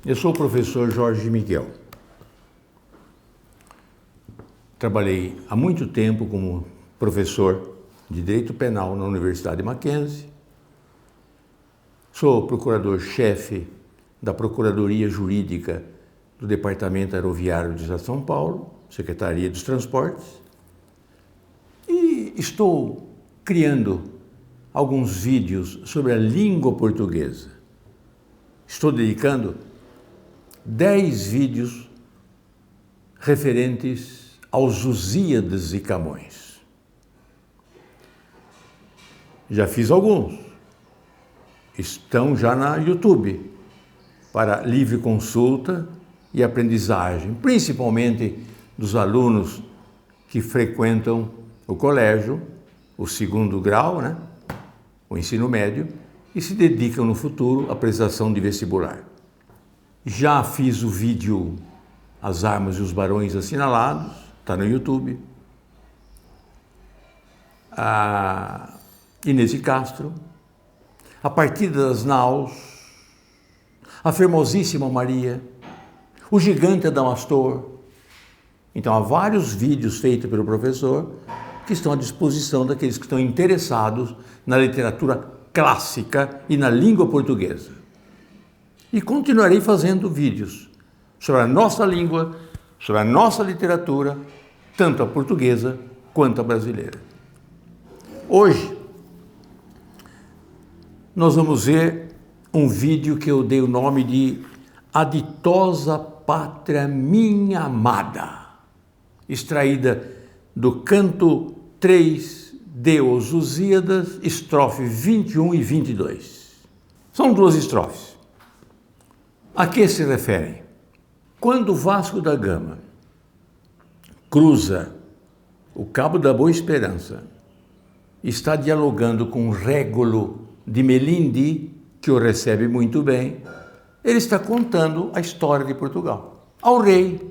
Eu sou o professor Jorge Miguel. Trabalhei há muito tempo como professor de Direito Penal na Universidade Mackenzie. Sou procurador-chefe da Procuradoria Jurídica do Departamento Aeroviário de São Paulo, Secretaria dos Transportes, e estou criando alguns vídeos sobre a língua portuguesa. Estou dedicando 10 vídeos referentes aos Lusíadas e Camões. Já fiz alguns. Estão já na YouTube, para livre consulta e aprendizagem, principalmente dos alunos que frequentam o colégio, o 2º grau, o ensino médio, e se dedicam no futuro à prestação de vestibular. Já fiz o vídeo As Armas e os Barões Assinalados, está no YouTube. A Inês de Castro, A Partida das Naus, A Formosíssima Maria, O Gigante Adamastor. Então, há vários vídeos feitos pelo professor que estão à disposição daqueles que estão interessados na literatura clássica e na língua portuguesa. E continuarei fazendo vídeos sobre a nossa língua, sobre a nossa literatura, tanto a portuguesa quanto a brasileira. Hoje, nós vamos ver um vídeo que eu dei o nome de A Ditosa Pátria Minha Amada, extraída do canto 3 de Os Lusíadas, estrofe 21 e 22. São 2 estrofes. A que se referem? Quando Vasco da Gama cruza o Cabo da Boa Esperança, está dialogando com Régulo de Melinde, que o recebe muito bem, ele está contando a história de Portugal ao rei,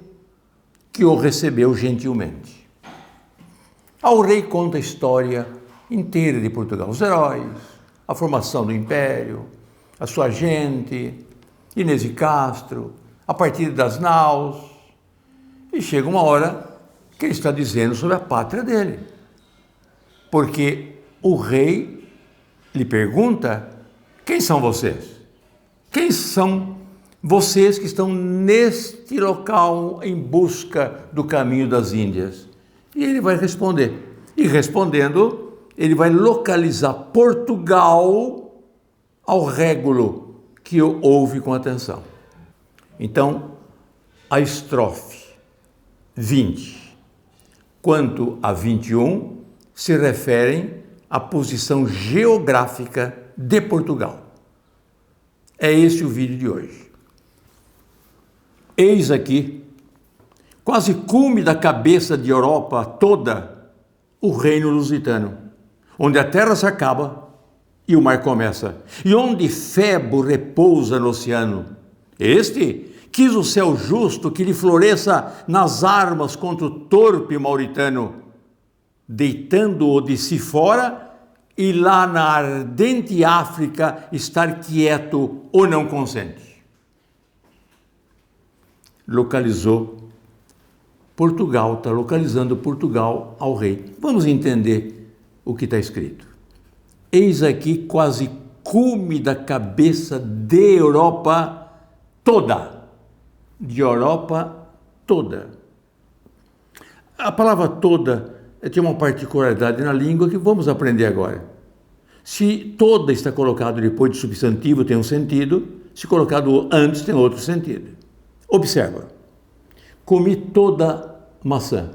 que o recebeu gentilmente. Ao rei conta a história inteira de Portugal, os heróis, a formação do império, a sua gente, Inês de Castro, A Partida das Naus, e chega uma hora que ele está dizendo sobre a pátria dele, porque o rei lhe pergunta: quem são vocês? Quem são vocês que estão neste local em busca do caminho das Índias? E ele vai responder, e respondendo, ele vai localizar Portugal ao Régulo, que o ouve com atenção. Então, a estrofe 20 quanto a 21 se referem à posição geográfica de Portugal. É esse o vídeo de hoje. Eis aqui, quase cume da cabeça de Europa toda, o reino lusitano, onde a terra se acaba e o mar começa, e onde Febo repousa no oceano. Este quis o céu justo que lhe floresça nas armas contra o torpe mauritano, deitando-o de si fora, e lá na ardente África estar quieto ou não consente. Localizou Portugal, está localizando Portugal ao rei. Vamos entender o que está escrito. Eis aqui quase cume da cabeça de Europa toda. De Europa toda. A palavra toda tem uma particularidade na língua que vamos aprender agora. Se toda está colocado depois de substantivo, tem um sentido. Se colocado antes, tem outro sentido. Observa. Comi toda maçã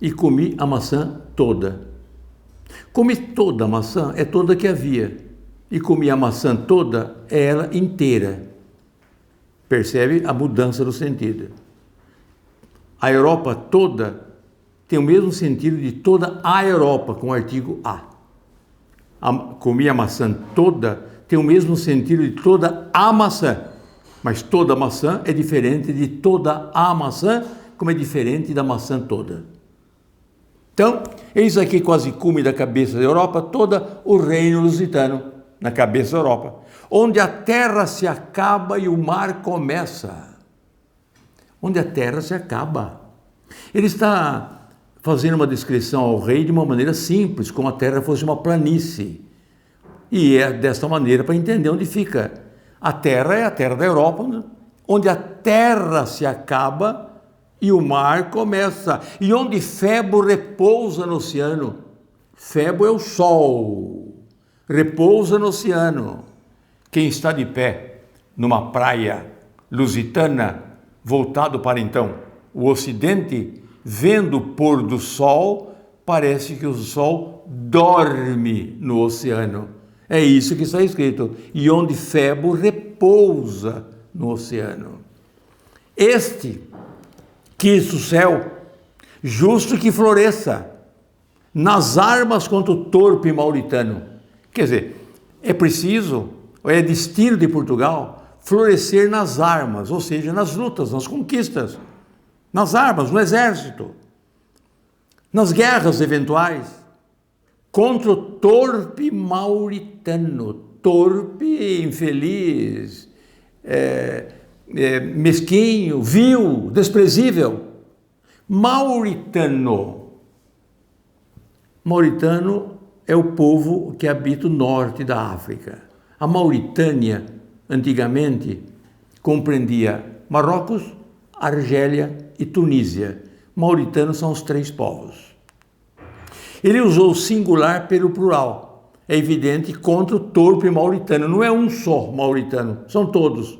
e comi a maçã toda. Comi toda a maçã é toda que havia, e comi a maçã toda é ela inteira. Percebe a mudança do sentido? A Europa toda tem o mesmo sentido de toda a Europa, com o artigo a. Comi a maçã toda tem o mesmo sentido de toda a maçã, mas toda maçã é diferente de toda a maçã, como é diferente da maçã toda. Então, eis aqui quase cume da cabeça da Europa toda, o reino lusitano, na cabeça da Europa, onde a terra se acaba e o mar começa. Onde a terra se acaba. Ele está fazendo uma descrição ao rei de uma maneira simples, como a terra fosse uma planície. E é desta maneira para entender onde fica. A terra é a terra da Europa, né? Onde a terra se acaba e o mar começa. E onde Febo repousa no oceano. Febo é o sol, repousa no oceano. Quem está de pé numa praia lusitana, voltado para então o ocidente, vendo o pôr do sol, parece que o sol dorme no oceano. É isso que está escrito. E onde Febo repousa no oceano. Este quis o céu, justo que floresça nas armas contra o torpe mauritano. Quer dizer, é preciso, é destino de Portugal, florescer nas armas, ou seja, nas lutas, nas conquistas, nas armas, no exército, nas guerras eventuais, contra o torpe mauritano, torpe, infeliz, mesquinho, vil, desprezível. Mauritano é o povo que habita o norte da África. A Mauritânia, antigamente, compreendia Marrocos, Argélia e Tunísia. Mauritanos são os três povos. Ele usou o singular pelo plural. É evidente, contra o torpe mauritano. Não é um só mauritano, são todos.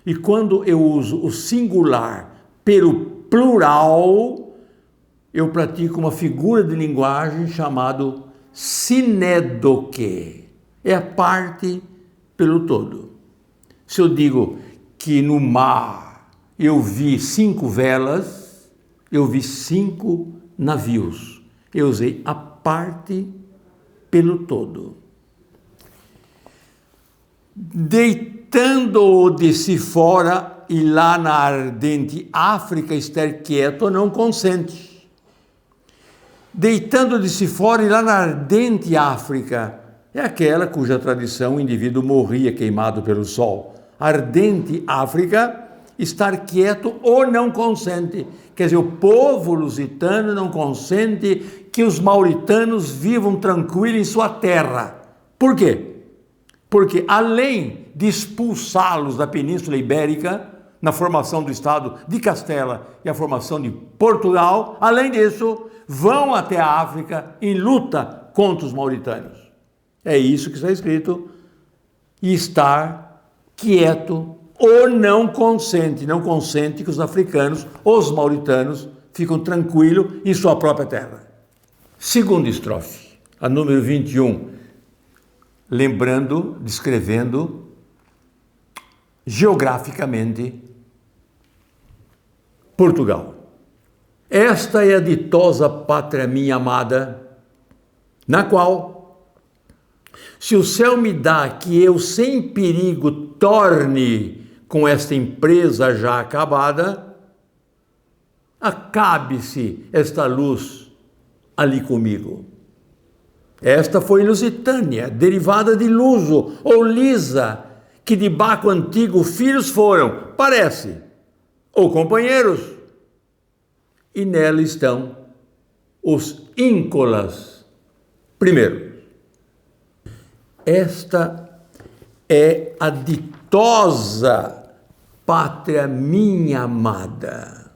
E quando eu uso o singular pelo plural, eu pratico uma figura de linguagem chamada sinédoque. É a parte pelo todo. Se eu digo que no mar eu vi 5 velas, eu vi 5 navios. Eu usei a parte pelo todo. Deitando-o de si fora e lá na ardente África estar quieto não consente. Deitando de si fora e lá na ardente África, é aquela cuja tradição o indivíduo morria queimado pelo sol. Ardente África, estar quieto ou não consente. Quer dizer, o povo lusitano não consente que os mauritanos vivam tranquilos em sua terra. Por quê? Porque além de expulsá-los da Península Ibérica, na formação do Estado de Castela e a formação de Portugal, além disso, vão até a África em luta contra os mauritanos. É isso que está escrito. E estar quieto ou não consente que os africanos, os mauritanos, ficam tranquilos em sua própria terra. Segunda estrofe, a número 21, lembrando, descrevendo geograficamente Portugal. Esta é a ditosa pátria minha amada, na qual, se o céu me dá que eu sem perigo torne com esta empresa já acabada, acabe-se esta luz ali comigo. Esta foi Lusitânia, derivada de Luso ou Lisa, que de Baco antigo filhos foram, parece, ou companheiros, e nela estão os íncolas primeiros. Esta é a ditosa pátria minha amada.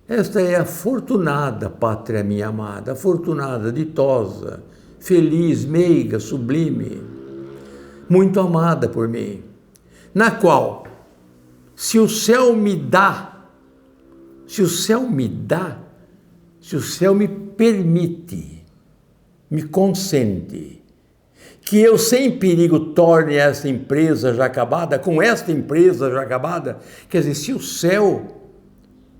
Esta é a afortunada pátria minha amada, afortunada, ditosa, feliz, meiga, sublime, muito amada por mim, na qual, se o céu me permite, me consente, que eu sem perigo torne esta empresa já acabada, com esta empresa já acabada, quer dizer, se o céu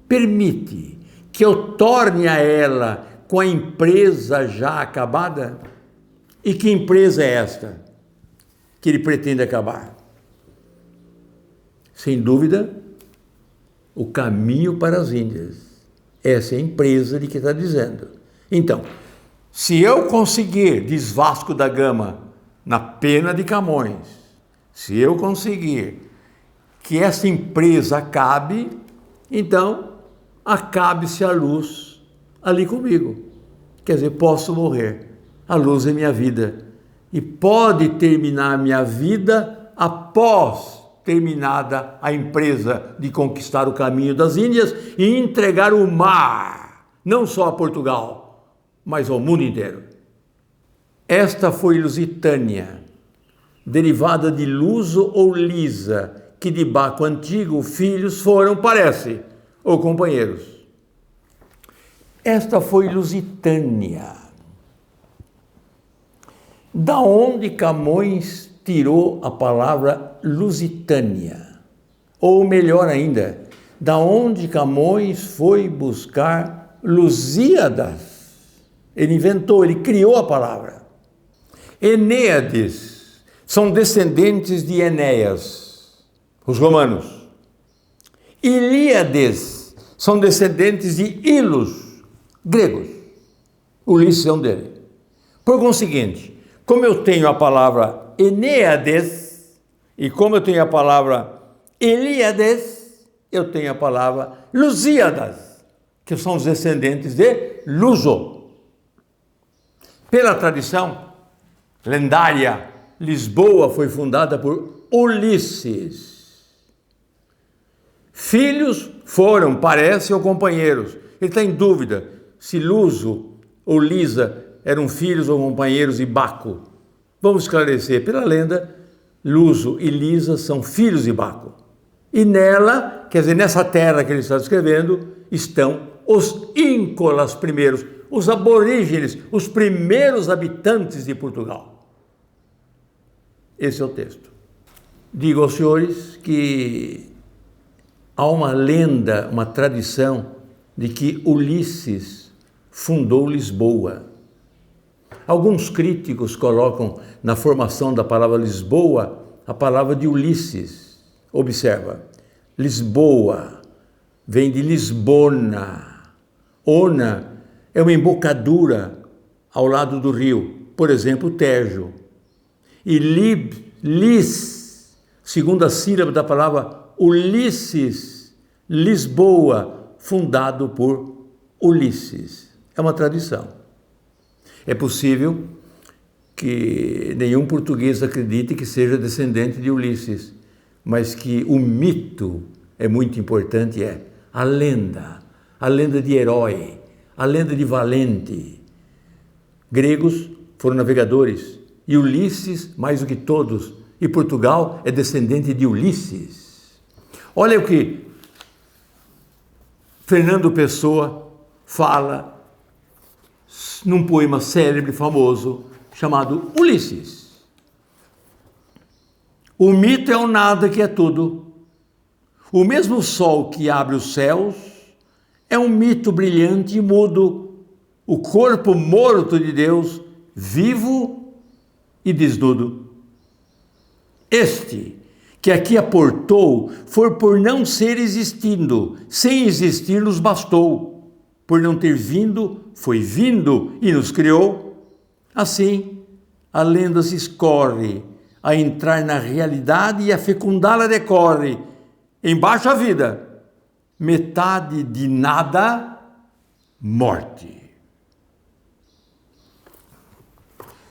permite que eu torne a ela com a empresa já acabada, e que empresa é esta que ele pretende acabar? Sem dúvida, o caminho para as Índias. Essa é a empresa de que está dizendo. Então, se eu conseguir, diz Vasco da Gama, na pena de Camões, se eu conseguir que essa empresa acabe, então acabe-se a luz ali comigo. Quer dizer, posso morrer. A luz é minha vida. E pode terminar minha vida após terminada a empresa de conquistar o caminho das Índias e entregar o mar, não só a Portugal, mas ao mundo inteiro. Esta foi Lusitânia, derivada de luso ou lisa, que de Baco antigo filhos foram, parece, ou companheiros. Esta foi Lusitânia. Da onde Camões tirou a palavra Lusitânia? Ou melhor ainda, da onde Camões foi buscar Lusíadas? Ele inventou, ele criou a palavra. Enéades são descendentes de Enéas, os romanos. Ilíades são descendentes de Ilos, gregos. Ulisses é um deles. Por conseguinte, como eu tenho a palavra Enéades e como eu tenho a palavra Ilíades, eu tenho a palavra Lusíadas, que são os descendentes de Luso. Pela tradição lendária, Lisboa foi fundada por Ulisses. Filhos foram, parece, ou companheiros. Ele está em dúvida se Luso ou Lisa eram filhos ou companheiros de Baco. Vamos esclarecer. Pela lenda, Luso e Lisa são filhos de Baco. E nela, quer dizer, nessa terra que ele está descrevendo, estão os íncolas primeiros, os aborígenes, os primeiros habitantes de Portugal. Esse é o texto. Digo aos senhores que há uma lenda, uma tradição de que Ulisses fundou Lisboa. Alguns críticos colocam na formação da palavra Lisboa a palavra de Ulisses. Observa, Lisboa vem de Lisbona. Ona é uma embocadura ao lado do rio, por exemplo, o Tejo. E Lis, segunda sílaba da palavra Ulisses, Lisboa, fundado por Ulisses. É uma tradição. É possível que nenhum português acredite que seja descendente de Ulisses, mas que o mito é muito importante, a lenda de herói, a lenda de valente. Gregos foram navegadores, e Ulisses, mais do que todos, e Portugal é descendente de Ulisses. Olha o que Fernando Pessoa fala num poema célebre, famoso, chamado Ulisses. O mito é o nada que é tudo. O mesmo sol que abre os céus é um mito brilhante e mudo. O corpo morto de Deus, vivo e desnudo. Este que aqui aportou, foi por não ser existindo, sem existir nos bastou. Por não ter vindo, foi vindo e nos criou. Assim, a lenda se escorre, a entrar na realidade e a fecundá-la decorre. Embaixo a vida, metade de nada, morte.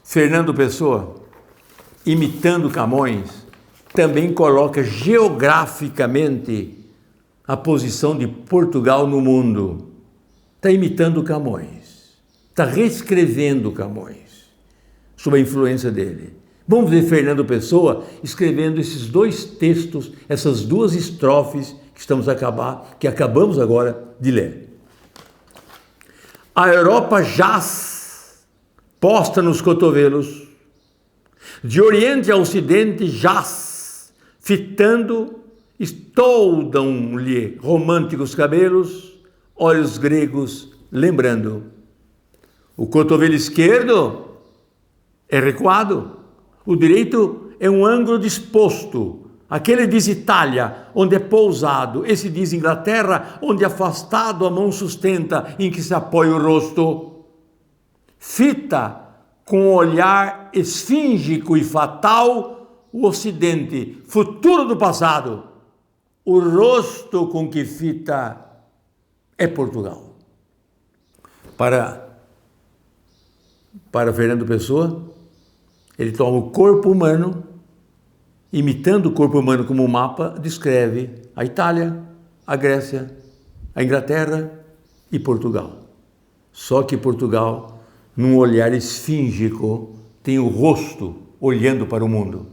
Fernando Pessoa, imitando Camões, também coloca geograficamente a posição de Portugal no mundo. Está imitando Camões, está reescrevendo Camões, sob a influência dele. Vamos ver Fernando Pessoa escrevendo esses dois textos, essas duas estrofes que acabamos agora de ler. A Europa jaz, posta nos cotovelos, de oriente a ocidente jaz, fitando, estoldam-lhe românticos cabelos, olhos gregos lembrando. O cotovelo esquerdo é recuado, o direito é um ângulo disposto. Aquele diz Itália, onde é pousado. Esse diz Inglaterra, onde afastado a mão sustenta, em que se apoia o rosto. Fita com um olhar esfíngico e fatal, o Ocidente, futuro do passado. O rosto com que fita é Portugal. Para Fernando Pessoa, ele toma o corpo humano, imitando o corpo humano como um mapa, descreve a Itália, a Grécia, a Inglaterra e Portugal. Só que Portugal, num olhar esfíngico, tem o rosto olhando para o mundo.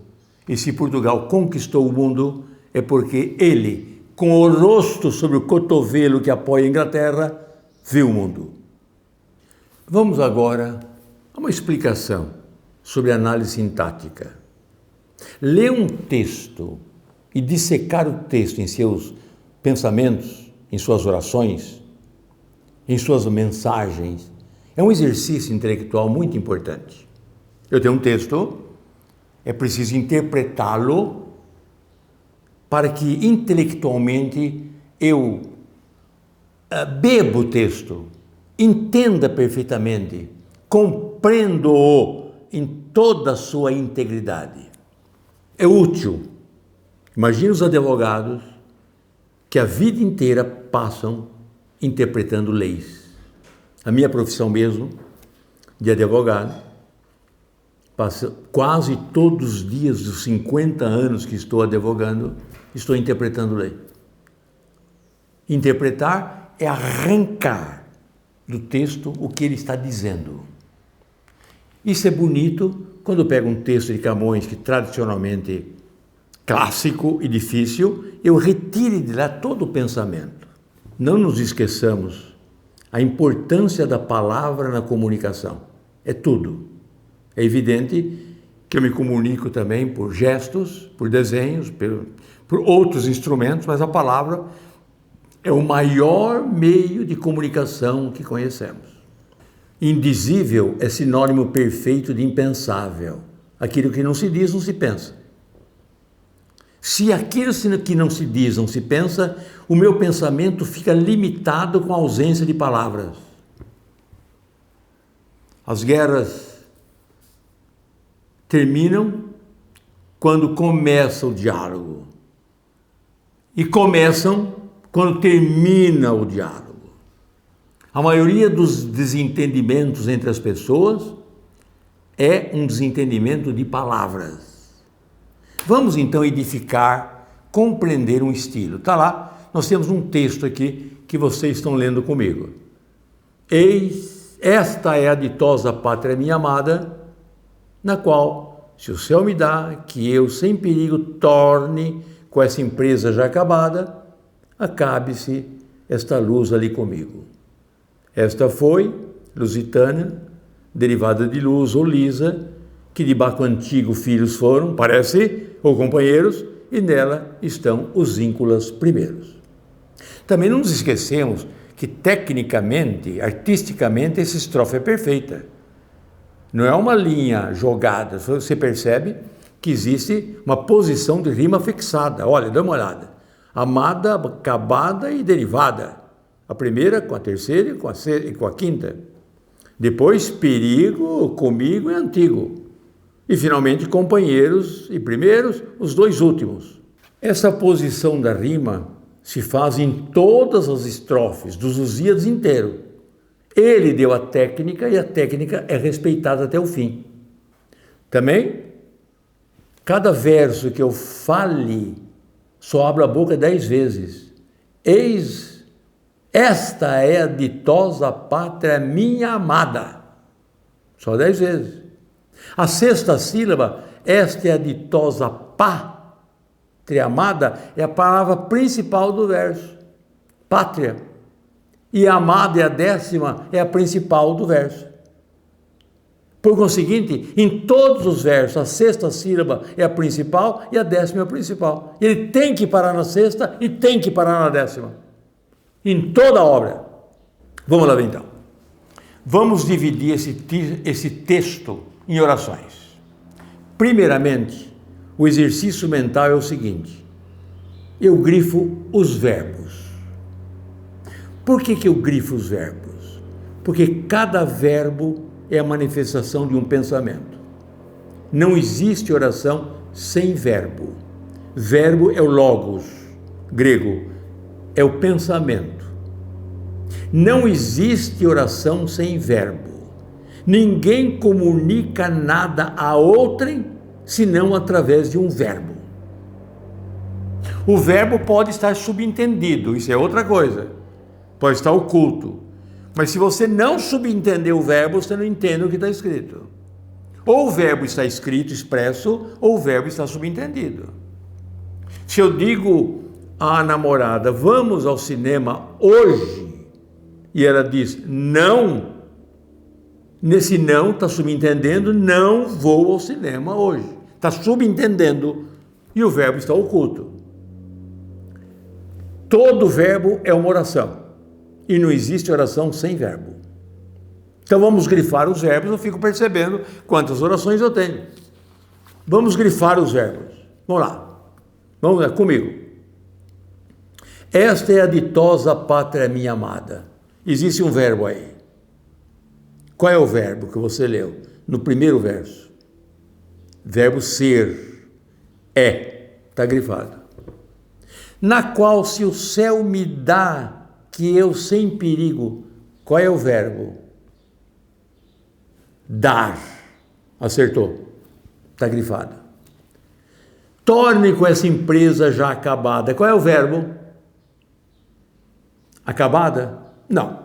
E se Portugal conquistou o mundo, é porque ele, com o rosto sobre o cotovelo que apoia a Inglaterra, viu o mundo. Vamos agora a uma explicação sobre análise sintática. Ler um texto e dissecar o texto em seus pensamentos, em suas orações, em suas mensagens, é um exercício intelectual muito importante. Eu tenho um texto, é preciso interpretá-lo para que intelectualmente eu beba o texto, entenda perfeitamente, compreendo-o em toda a sua integridade. É útil. Imagine os advogados que a vida inteira passam interpretando leis. A minha profissão mesmo, de advogado, passa quase todos os dias dos 50 anos que estou advogando, estou interpretando lei. Interpretar é arrancar do texto o que ele está dizendo. Isso é bonito quando eu pego um texto de Camões, que tradicionalmente clássico e difícil, eu retire de lá todo o pensamento. Não nos esqueçamos a importância da palavra na comunicação. É tudo. É evidente que eu me comunico também por gestos, por desenhos, por outros instrumentos, mas a palavra é o maior meio de comunicação que conhecemos. Indizível é sinônimo perfeito de impensável. Aquilo que não se diz, não se pensa. Se aquilo que não se diz, não se pensa, o meu pensamento fica limitado com a ausência de palavras. As guerras terminam quando começa o diálogo. E começam quando termina o diálogo. A maioria dos desentendimentos entre as pessoas é um desentendimento de palavras. Vamos então edificar, compreender um estilo. Está lá, nós temos um texto aqui que vocês estão lendo comigo. Eis, esta é a ditosa pátria minha amada, na qual, se o céu me dá, que eu sem perigo torne com essa empresa já acabada, acabe-se esta luz ali comigo. Esta foi lusitânia, derivada de luz ou lisa, que de Baco Antigo filhos foram, parece, ou companheiros, e nela estão os ínculas primeiros. Também não nos esquecemos que tecnicamente, artisticamente, essa estrofe é perfeita. Não é uma linha jogada, você percebe que existe uma posição de rima fixada. Olha, dá uma olhada. Amada, acabada e derivada. A primeira com a terceira e com a quinta. Depois, perigo, comigo e antigo. E, finalmente, companheiros e primeiros, os dois últimos. Essa posição da rima se faz em todas as estrofes, dos Lusíadas inteiro. Ele deu a técnica e a técnica é respeitada até o fim. Também, cada verso que eu fale, só abro a boca 10 vezes. Eis, esta é a ditosa pátria minha amada. Só 10 vezes. A sexta sílaba, esta é a ditosa pátria amada, é a palavra principal do verso. Pátria. E amada é a décima, é a principal do verso. Por conseguinte, em todos os versos, a sexta sílaba é a principal e a décima é a principal. Ele tem que parar na sexta e tem que parar na décima. Em toda a obra. Vamos lá ver então. Vamos dividir esse texto em orações. Primeiramente, o exercício mental é o seguinte. Eu grifo os verbos. Por que eu grifo os verbos? Porque cada verbo é a manifestação de um pensamento. Não existe oração sem verbo. Verbo é o logos, grego, é o pensamento. Não existe oração sem verbo. Ninguém comunica nada a outrem, senão através de um verbo. O verbo pode estar subentendido, isso é outra coisa. Pode estar oculto. Mas se você não subentender o verbo, você não entende o que está escrito. Ou o verbo está escrito, expresso, ou o verbo está subentendido. Se eu digo à namorada, vamos ao cinema hoje, e ela diz, não, nesse não está subentendendo, não vou ao cinema hoje. Está subentendendo, e o verbo está oculto. Todo verbo é uma oração, e não existe oração sem verbo. Então vamos grifar os verbos, eu fico percebendo quantas orações eu tenho. Vamos grifar os verbos. Vamos lá comigo. Esta é a ditosa pátria minha amada. Existe um verbo aí. Qual é o verbo que você leu? No primeiro verso. Verbo ser. Está grifado. Na qual se o céu me dá, que eu sem perigo. Qual é o verbo? Dar. Acertou. Está grifado. Torne com essa empresa já acabada. Qual é o verbo? Acabada? Não.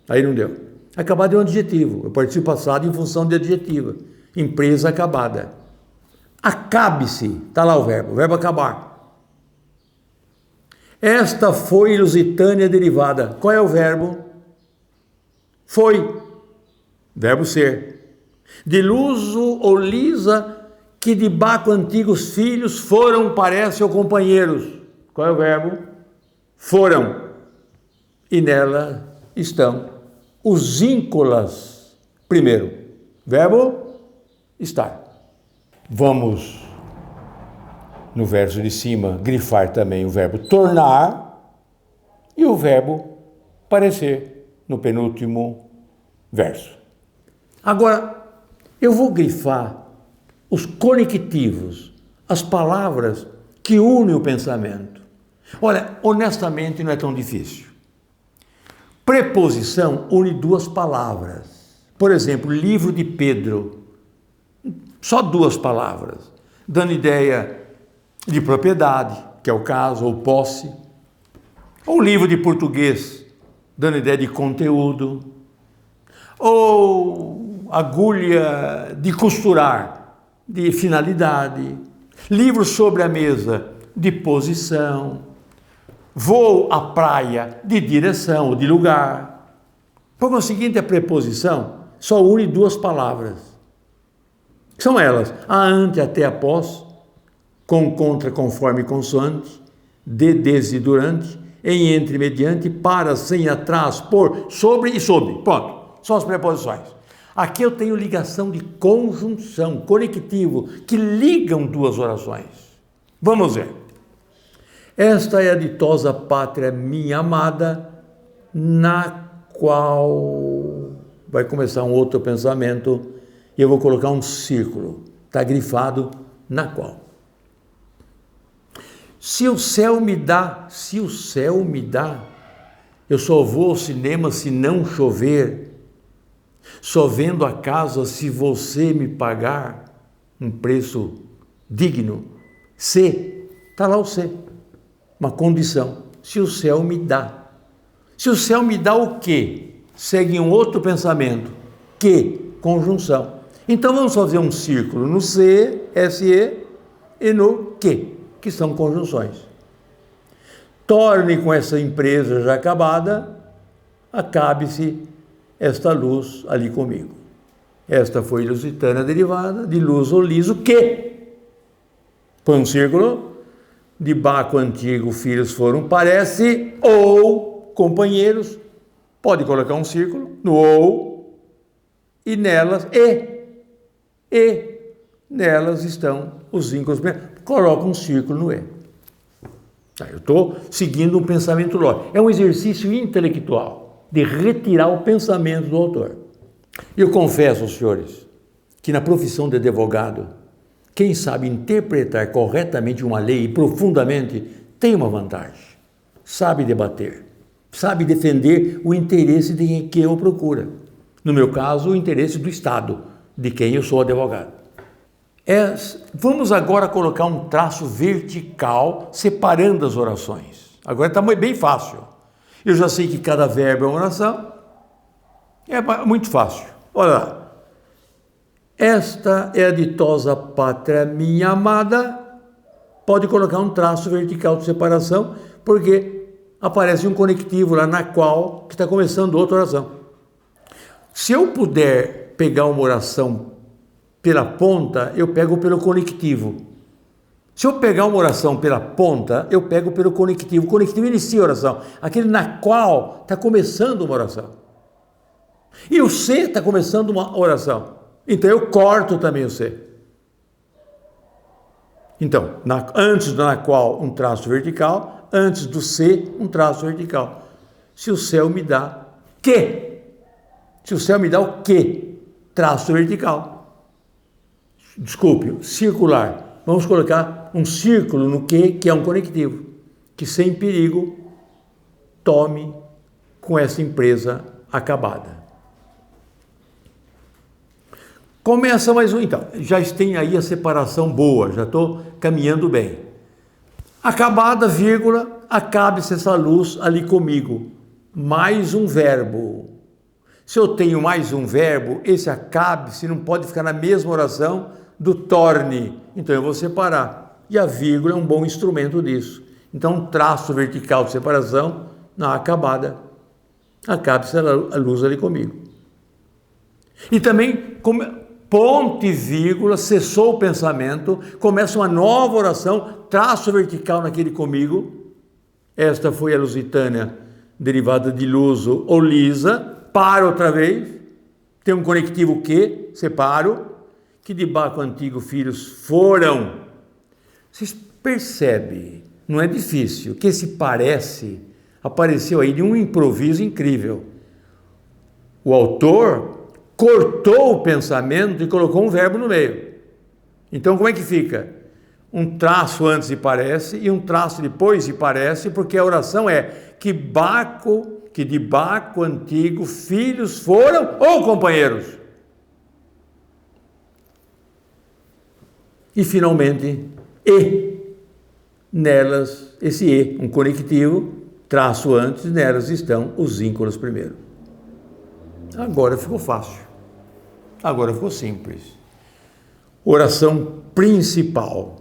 Aí não deu. Acabada é um adjetivo. Eu participo passado em função de adjetiva. Empresa acabada. Acabe-se. Está lá o verbo acabar. Esta foi lusitânia derivada. Qual é o verbo? Foi. Verbo ser. De luso ou lisa, que de Baco antigos filhos foram, parece, ou companheiros. Qual é o verbo? Foram. E nela estão os íncolas. Primeiro, verbo estar. Vamos, no verso de cima, grifar também o verbo tornar e o verbo parecer, no penúltimo verso. Agora, eu vou grifar os conectivos, as palavras que unem o pensamento. Olha, honestamente não é tão difícil. Preposição une duas palavras. Por exemplo, livro de Pedro, só duas palavras, dando ideia de propriedade, que é o caso, ou posse. Ou livro de português, dando ideia de conteúdo. Ou agulha de costurar, de finalidade. Livro sobre a mesa, de posição. Vou à praia, de direção ou de lugar. Por conseguinte, a preposição só une duas palavras. São elas, a ante, até, após, com, contra, conforme, consoante, de, desde, durante, em, entre, mediante, para, sem, atrás, por, sobre e sob. Pronto, são as preposições. Aqui eu tenho ligação de conjunção, conectivo, que ligam duas orações. Vamos ver. Esta é a ditosa pátria minha amada, na qual vai começar um outro pensamento e eu vou colocar um círculo. Está grifado, na qual. Se o céu me dá, eu só vou ao cinema se não chover. Só vendo a casa se você me pagar um preço digno. Se, está lá o se, uma condição. Se o céu me dá. Se o céu me dá o quê? Segue um outro pensamento. Que? Conjunção. Então vamos fazer um círculo no se, se, e no que são conjunções. Torne com essa empresa já acabada, acabe-se esta luz ali comigo. Esta foi lusitana derivada, de luz ou liso, que, põe um círculo, de Baco antigo filhos foram, parece, ou companheiros, pode colocar um círculo, no ou, e nelas, e nelas estão os vínculos, coloca um círculo no e. Eu estou seguindo um pensamento lógico. É um exercício intelectual de retirar o pensamento do autor. Eu confesso aos senhores que na profissão de advogado, quem sabe interpretar corretamente uma lei profundamente tem uma vantagem. Sabe debater, sabe defender o interesse de quem eu procura. No meu caso, o interesse do Estado, de quem eu sou advogado. Vamos agora colocar um traço vertical separando as orações. Agora está bem fácil. Eu já sei que cada verbo é uma oração. É muito fácil. Olha lá. Esta é a ditosa pátria minha amada. Pode colocar um traço vertical de separação, porque aparece um conectivo lá na qual que está começando outra oração. Se eu puder pegar uma oração pela ponta, eu pego pelo conectivo. Se eu pegar uma oração pela ponta, eu pego pelo conectivo. O conectivo inicia a oração, aquele na qual está começando uma oração. E o C está começando uma oração. Então eu corto também o C. Então, antes da na qual um traço vertical, antes do C um traço vertical. Se o céu me dá que? Se o céu me dá o que? Traço vertical. Desculpe, circular. Vamos colocar um círculo no que é um conectivo. Que sem perigo tome com essa empresa acabada. Começa mais um, então, já tem aí a separação boa, já estou caminhando bem. Acabada, vírgula, acabe-se essa luz ali comigo. Mais um verbo. Se eu tenho mais um verbo, esse acabe-se não pode ficar na mesma oração do torne. Então eu vou separar. E a vírgula é um bom instrumento disso. Então um traço vertical de separação na acabada. Acabe-se a luz ali comigo. E também ponto e vírgula, cessou o pensamento, começa uma nova oração, traço vertical naquele comigo. Esta foi a lusitânia, derivada de luso ou lisa, para outra vez, tem um conectivo que, separo, que de Baco antigo filhos foram. Vocês percebem, não é difícil, que esse parece, apareceu aí de um improviso incrível. O autor cortou o pensamento e colocou um verbo no meio. Então, como é que fica? Um traço antes de parece e um traço depois de parece, porque a oração é que de Baco antigo filhos foram ou companheiros. E finalmente, nelas, esse um conectivo, traço antes, nelas estão os vínculos primeiro. Agora ficou fácil. Agora ficou simples. Oração principal.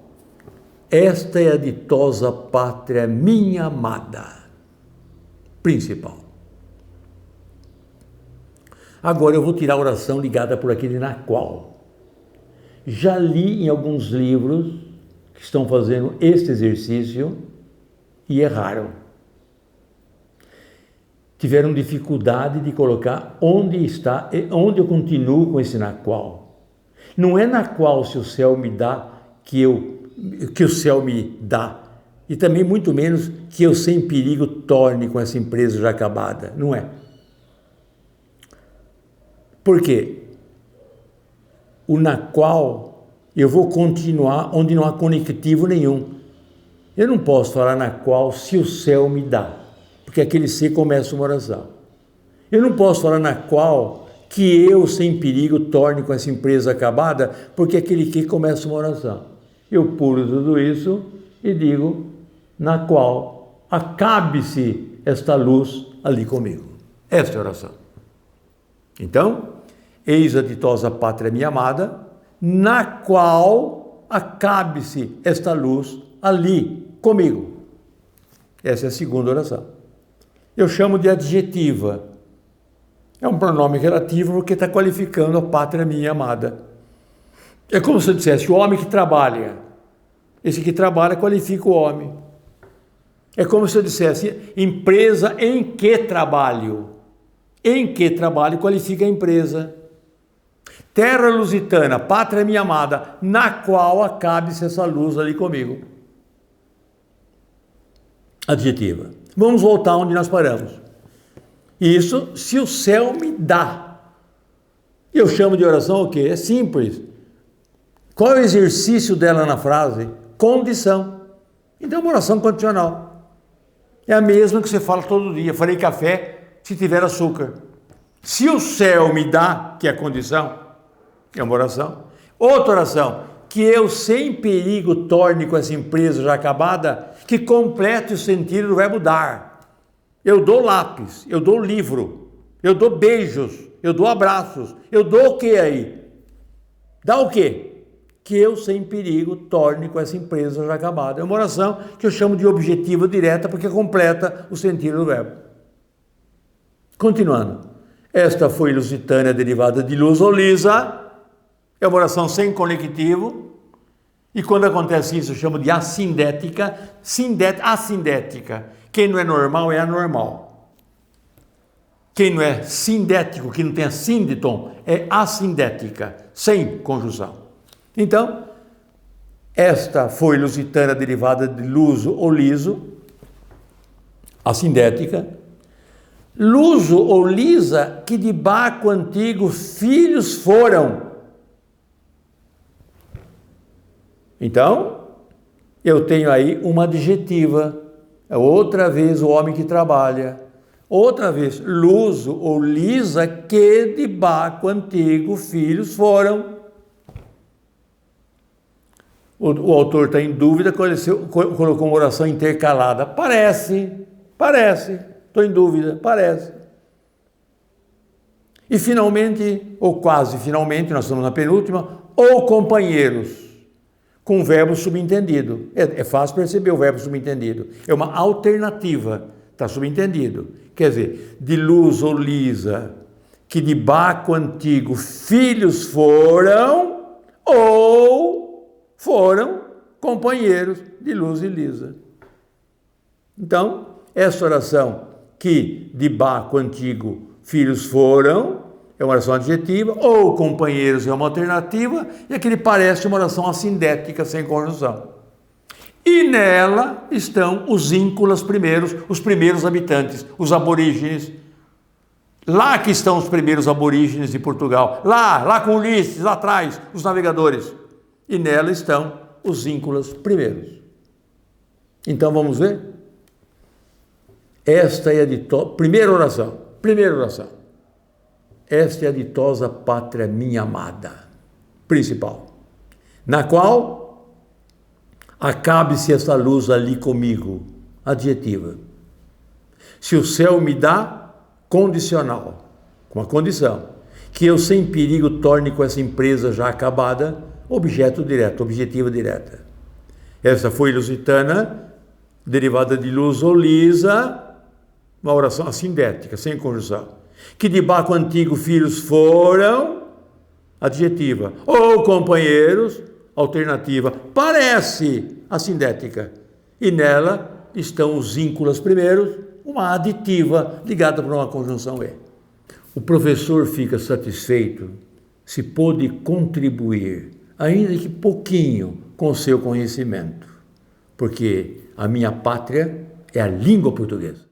Esta é a ditosa pátria minha amada. Principal. Agora eu vou tirar a oração ligada por aquele na qual. Já li em alguns livros que estão fazendo este exercício e erraram. Tiveram dificuldade de colocar onde está, onde eu continuo com esse na qual. Não é na qual se o céu me dá que o céu me dá, e também muito menos que eu sem perigo torne com essa empresa já acabada. Não é. Por quê? O na qual eu vou continuar onde não há conectivo nenhum. Eu não posso falar na qual se o céu me dá, porque aquele se começa uma oração. Eu não posso falar na qual que eu sem perigo torne com essa empresa acabada, porque aquele que começa uma oração. Eu pulo tudo isso e digo na qual acabe-se esta luz ali comigo. Esta é a oração. Então, eis a ditosa pátria minha amada, na qual acabe-se esta luz ali comigo. Essa é a segunda oração. Eu chamo de adjetiva. É um pronome relativo porque está qualificando a pátria minha amada. É como se eu dissesse o homem que trabalha. Esse que trabalha qualifica o homem. É como se eu dissesse empresa em que trabalho. Em que trabalho qualifica a empresa. Terra lusitana, pátria minha amada, na qual acabe-se essa luz ali comigo. Adjetiva. Vamos voltar onde nós paramos. Isso se o céu me dá. Eu chamo de oração o quê? É simples. Qual é o exercício dela na frase? Condição. Então é uma oração condicional. É a mesma que você fala todo dia. Farei café se tiver açúcar. Se o céu me dá, que é a condição, é uma oração. Outra oração, que eu sem perigo torne com essa empresa já acabada, que complete o sentido do verbo dar. Eu dou lápis, eu dou livro, eu dou beijos, eu dou abraços, eu dou o que aí? Dá o quê? Que eu sem perigo torne com essa empresa já acabada. É uma oração que eu chamo de objetiva direta porque completa o sentido do verbo. Continuando. Esta foi lusitânia derivada de luz ou lisa. É uma oração sem conectivo. E quando acontece isso, eu chamo de assindética. Assindética. Quem não é normal é anormal. Quem não é sindético, que não tem assínditon, é assindética, sem conjunção. Então, esta foi lusitana derivada de luso ou liso, assindética. Luso ou lisa, que de Baco antigo filhos foram. Então, eu tenho aí uma adjetiva. Outra vez o homem que trabalha. Outra vez, luso ou lisa, que de Baco antigo filhos foram. O autor está em dúvida, colocou uma oração intercalada. Parece, estou em dúvida, parece. E finalmente, ou quase finalmente, nós estamos na penúltima, ou companheiros, com verbo subentendido. É fácil perceber o verbo subentendido. É uma alternativa, está subentendido. Quer dizer, de luz ou lisa, que de Baco antigo filhos foram, ou foram companheiros de luz e lisa. Então, essa oração, que de Baco antigo filhos foram, é uma oração adjetiva, ou companheiros é uma alternativa, e aquele parece uma oração assindética sem conjunção. E nela estão os ínculas primeiros, os primeiros habitantes, os aborígenes. Lá que estão os primeiros aborígenes de Portugal, lá com Ulisses, lá atrás, os navegadores. E nela estão os ínculas primeiros. Então vamos ver? Esta é a primeira oração. Esta é a ditosa pátria minha amada, principal, na qual acabe-se essa luz ali comigo, adjetiva. Se o céu me dá, condicional, com a condição, que eu sem perigo torne com essa empresa já acabada, objeto direto, objetiva direta. Essa foi lusitana, derivada de luz ou lisa, uma oração assindética, sem conjunção. Que de Baco antigo filhos foram, adjetiva. Ou companheiros, alternativa. Parece assindética. E nela estão os ínculas primeiros, uma aditiva ligada por uma conjunção E. O professor fica satisfeito se pôde contribuir, ainda que pouquinho, com o seu conhecimento. Porque a minha pátria é a língua portuguesa.